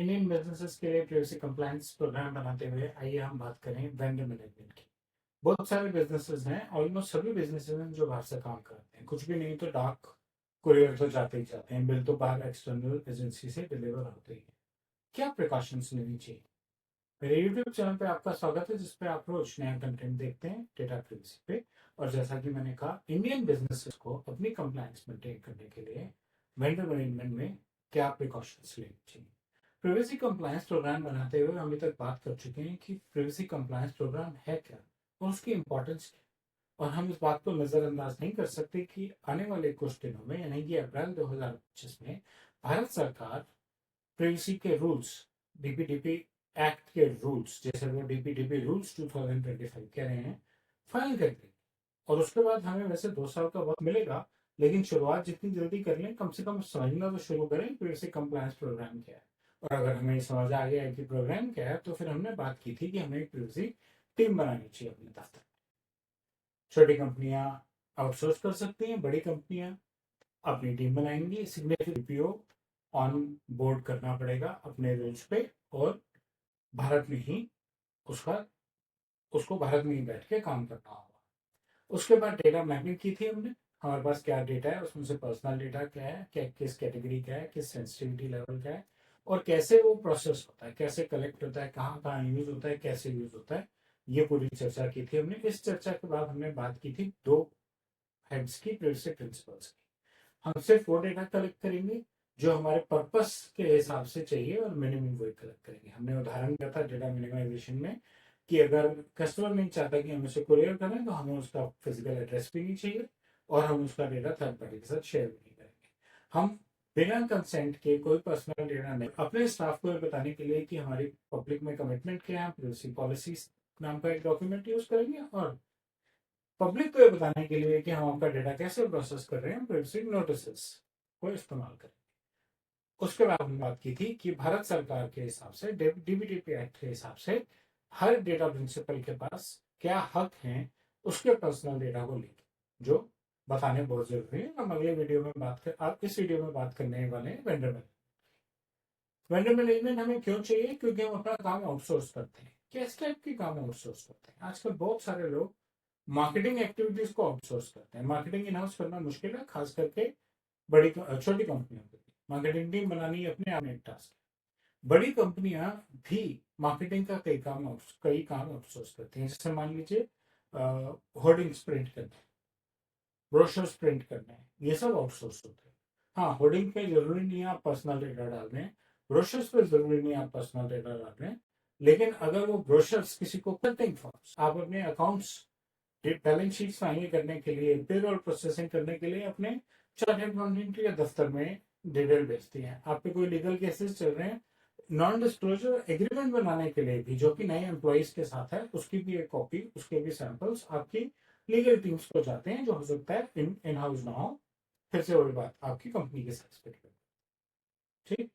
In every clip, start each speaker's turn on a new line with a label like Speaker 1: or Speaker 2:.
Speaker 1: Indian businesses के लिए privacy compliance programme बनाते हुए आइए हम बात करें वेंडर मैनेजमेंट की। बहुत सारे बिजनेसेस हैं, ऑलमोस्ट सभी बिजनेसेस हैं जो बाहर से काम करते हैं। कुछ भी नहीं तो डाक कुरियर तो जाते ही जाते हैं, बिल तो बाहर एक्सटर्नल एजेंसी से डिलीवर होते ही है। क्या प्रिकॉशंस लेनी चाहिए? मेरे यूट्यूब चैनल पे आपका स्वागत है, जिसपे आप रोज नया कंटेंट देखते हैं डेटा प्राइवेसी पे। और जैसा कि मैंने कहा, इंडियन बिजनेसेस को अपनी कंप्लायंस मेंटेन करने के लिए वेंडर मैनेजमेंट में क्या प्रिकॉशंस लेनी चाहिए। प्राइवेसी कंप्लायंस प्रोग्राम बनाते हुए हम अभी तक बात कर चुके हैं कि प्राइवेसी कंप्लायंस प्रोग्राम है क्या और उसकी इंपॉर्टेंस क्या। और हम इस बात को नजरअंदाज नहीं कर सकते कि आने वाले कुछ दिनों में, यानी कि अप्रैल 2025 में, भारत सरकार प्राइवेसी के रूल्स, डीपीडीपी एक्ट के रूल्स, जैसे वो डीपीडीपी रूल्स 2025 कह रहे हैं, फाइनल कर देगी। और उसके बाद हमें वैसे 2 साल का वक्त मिलेगा, लेकिन शुरुआत जितनी जल्दी कर लें, कम से कम समझना तो शुरू करें प्राइवेसी कंप्लायंस प्रोग्राम क्या है। और अगर हमें समझ आ गया है कि प्रोग्राम क्या है, तो फिर हमने बात की थी कि हमें एक प्राइवेसी टीम बनानी चाहिए अपने दफ्तर। छोटी कंपनियां आउटसोर्स कर सकती हैं, बड़ी कंपनियां अपनी टीम बनाएंगी। सिग्निफिकेंट पीओ ऑन बोर्ड करना पड़ेगा अपने रूल्स पे, और भारत में ही उसका उसको भारत में ही बैठ के काम करना होगा। उसके बाद डेटा मैपिंग की थी हमने। हमारे पास क्या डेटा है, उसमें से पर्सनल डेटा क्या है, क्या किस कैटेगरी का है, किस सेंसिटिविटी लेवल का है, और कैसे वो प्रोसेस होता है, कैसे कलेक्ट होता है, कहाँ कहाँ यूज होता है, कैसे यूज होता है। ये पूरी चर्चा की थी हमने। इस चर्चा के बाद हमने बात की थी दो हेड्स की, प्राइवेसी प्रिंसिपल्स की। हम सिर्फ वो डेटा कलेक्ट करेंगे जो हमारे पर्पस के हिसाब से चाहिए, और मिनिमम वही कलेक्ट करेंगे। हमने उदाहरण दिया था डेटा मिनिमाइजेशन में कि अगर कस्टमर नहीं चाहता कि हम उसे कुरियर करें, तो हमें उसका फिजिकल एड्रेस भी नहीं चाहिए, और हम उसका डेटा थर्ड पार्टी के साथ शेयर भी नहीं करेंगे। हम बिना कंसेंट के कोई पर्सनल डेटा नहीं, अपने स्टाफ को बताने के लिए कि हमारी पब्लिक में कमिटमेंट क्या है, प्राइवेसी पॉलिसी नाम का एक डॉक्यूमेंट यूज करेंगे, और पब्लिक को ये बताने के लिए कि हम आपका डेटा कैसे प्रोसेस कर रहे हैं, प्राइवेसी नोटिस को इस्तेमाल करें। उसके बाद हमने बात की थी कि भारत सरकार के हिसाब से, डीबीटीपी एक्ट के हिसाब से, हर डेटा प्रिंसिपल के पास क्या हक हैं उसके पर्सनल डेटा को लेकर, जो बताने बहुत जरूरी है। हम अगले वीडियो में बात कर आप इस वीडियो में बात करने वाले हैं वेंडर मैनेजमेंट। वेंडर मैनेजमेंट हमें क्यों चाहिए? क्योंकि हम अपना काम आउटसोर्स करते हैं। किस टाइप की काम आउटसोर्स करते हैं? आजकल बहुत सारे लोग मार्केटिंग एक्टिविटीज को आउटसोर्स करते हैं। मार्केटिंग इन हाउस करना मुश्किल है, खास करके छोटी कंपनियों के लिए। मार्केटिंग टीम बनानी अपने आप में एक टास्क है। बड़ी कंपनियां भी मार्केटिंग का कई काम आउटसोर्स करती हैं। जैसे मान लीजिए होर्डिंग्स प्रिंट करना है, ब्रोशर्स प्रिंट करना है, ये सब आउटसोर्स होते हैं। हाँ, होर्डिंग पे जरूरी नहीं है आप पर्सनल डेटा डाल रहे हैं, ब्रोशर्स पे जरूरी नहीं है आप पर्सनल डेटा डाल रहे हैं। लेकिन अगर वो ब्रोशर्स किसी को कटिंग फॉर्म्स, आप अपने अकाउंट्स बैलेंस शीट फाइनल करने के लिए, पेरोल प्रोसेसिंग करने के लिए अपने चार्टर्ड अकाउंटेंट या दफ्तर में डिटेल भेजती हैं। आप पे कोई लीगल केसेस चल रहे हैं, नॉन डिस्क्लोजर एग्रीमेंट बनाने के लिए भी, जो कि नए एम्प्लॉइज के साथ है, उसकी भी एक कॉपी, उसके भी सैंपल्स आपकी लीगल टीम्स को जाते हैं, जो हो सकता है इन हाउस ना हो। फिर से वही बात, आपकी कंपनी के साथ पे ठीक।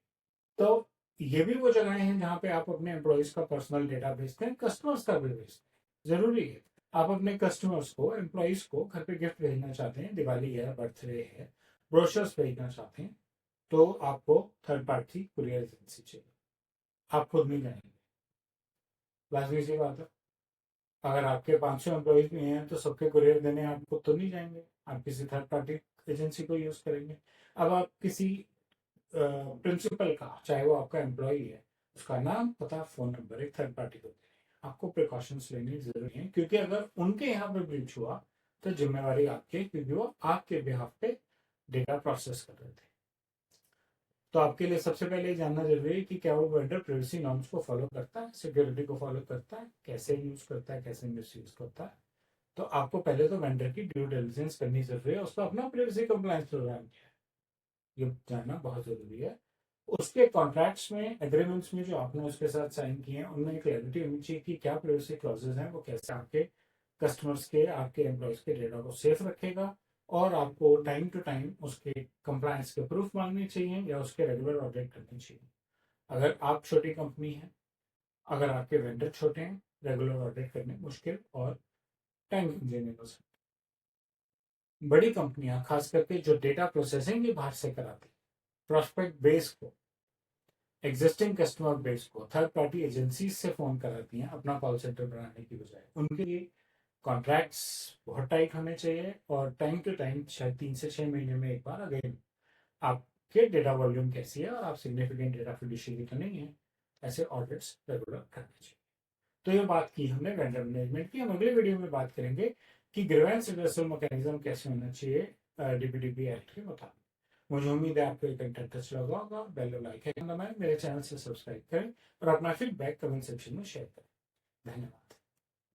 Speaker 1: तो ये भी वो जगह हैं जहाँ पे आप अपने एम्प्लॉइज का पर्सनल डेटा भेजते हैं, कस्टमर्स का भी भेजते हैं। जरूरी है, आप अपने कस्टमर्स को, एम्प्लॉइज को घर पे गिफ्ट भेजना चाहते हैं, दिवाली है, बर्थडे है, ब्रोशर्स भेजना चाहते हैं, तो आपको थर्ड पार्टी कुरियर एजेंसी चाहिए। आप खुद नहीं जाएंगे, लाजमी सी बात है। अगर आपके 500 एम्प्लॉइज भी हैं, तो सबके कुरियर देने आप खुद तो नहीं जाएंगे, आप किसी थर्ड पार्टी एजेंसी को यूज करेंगे। अब आप किसी प्रिंसिपल का, चाहे वो आपका एम्प्लॉय है, उसका नाम, पता, फोन नंबर एक थर्ड पार्टी को देने हैं। आपको प्रिकॉशंस लेनी जरूरी है, क्योंकि अगर उनके यहाँ पे ब्रीच हुआ तो जिम्मेवारी आपकी, क्योंकि वो आपके बिहाफ पे डेटा प्रोसेस कर रहे थे। तो आपके लिए सबसे पहले ये जानना जरूरी है कि क्या वो वेंडर प्राइवेसी नॉर्म्स को फॉलो करता है, सिक्योरिटी को फॉलो करता है, कैसे यूज करता है, कैसे मिस यूज करता है। तो आपको पहले तो वेंडर की ड्यू डिलिजेंस करनी जरूरी है, उसका अपना प्राइवेसी कंप्लायंस प्रोग्राम क्या है, ये जानना बहुत जरूरी है। उसके कॉन्ट्रैक्ट्स में, एग्रीमेंट्स में जो आपने उसके साथ साइन किए हैं, उनमें क्लैरिटी होनी चाहिए कि क्या प्राइवेसी क्लॉजेज हैं, वो कैसे आपके कस्टमर्स के, आपके एम्प्लॉयज के डेटा को सेफ रखेगा। और आपको टाइम टू टाइम उसके कंप्लायंस के प्रूफ मांगने चाहिए, या उसके रेगुलर ऑडिट करनी चाहिए। अगर आप छोटी कंपनी है, अगर आपके वेंडर छोटे हैं, रेगुलर ऑडिट करने मुश्किल और टाइम कंज्यूमिंग हो सकता है। बड़ी कंपनियां, खास करके जो डेटा प्रोसेसिंग भी बाहर से कराती, प्रोस्पेक्ट बेस को एग्जिस्टिंग कस्टमर बेस को थर्ड पार्टी एजेंसीज से फ़ोन कराती हैं अपना कॉल सेंटर बनाने की बजाय, उनके लिए कॉन्ट्रैक्ट्स बहुत टाइट होने चाहिए और टाइम टू टाइम शायद 3 से 6 महीने में एक बार अगेन आपके डेटा वॉल्यूम कैसी है और आप सिग्निफिकेंट डेटा फिडिशियरी तो नहीं है, ऐसे ऑडिट्स रेगुलर करने चाहिए। तो ये बात की हमने वेंडर मैनेजमेंट की। हम अगले वीडियो में बात करेंगे कि ग्रीवेंस रिवर्सल मैकेनिज्म कैसे होना चाहिए डीपीडीपी एक्ट के मुताबिक। मुझे उम्मीद है आपको ये कंटेंट अच्छा लगा होगा। बेल लाइक है, मेरे चैनल से सब्सक्राइब करें और अपना फीडबैक कमेंट सेक्शन में शेयर करें। धन्यवाद।